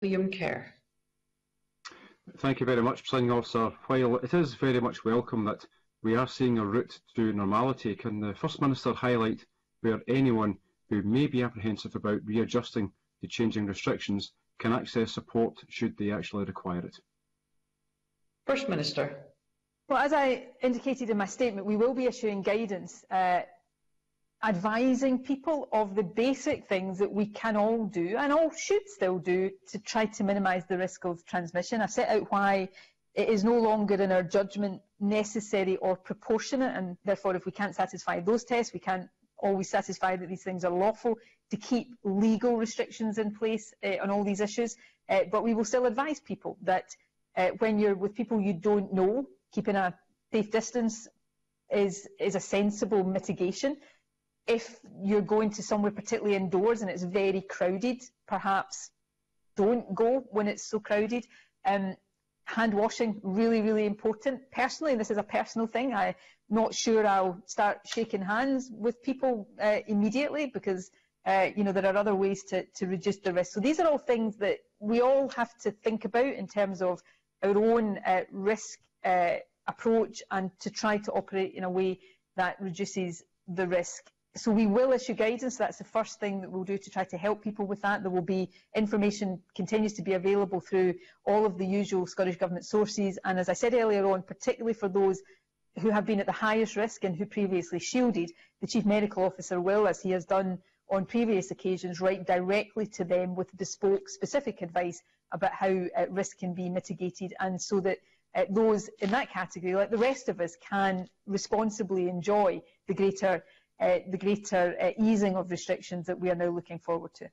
William Kerr. Thank you very much, Presiding Officer. While it is very much welcome that we are seeing a route to normality, can the First Minister highlight where anyone who may be apprehensive about readjusting to changing restrictions can access support should they actually require it? First Minister. Well, as I indicated in my statement, we will be issuing guidance advising people of the basic things that we can all do and all should still do to try to minimise the risk of transmission. I've set out why it is no longer in our judgment necessary or proportionate, and therefore if we can't satisfy those tests, we can't always satisfy that these things are lawful, to keep legal restrictions in place on all these issues. But we will still advise people that when you're with people you don't know, keeping a safe distance is a sensible mitigation. If you're going to somewhere particularly indoors and it's very crowded, perhaps don't go when it's so crowded. Hand washing, really, really important. Personally, and this is a personal thing, I'm not sure I'll start shaking hands with people immediately because you know, there are other ways to reduce the risk. So these are all things that we all have to think about in terms of our own risk approach and to try to operate in a way that reduces the risk. So we will issue guidance. That's the first thing that we'll do to try to help people with that. There will be information continues to be available through all of the usual Scottish Government sources. And as I said earlier on, particularly for those who have been at the highest risk and who previously shielded, the Chief Medical Officer will, as he has done on previous occasions, write directly to them with bespoke specific advice about how risk can be mitigated, and so that those in that category, like the rest of us, can responsibly enjoy the greater easing of restrictions that we are now looking forward to.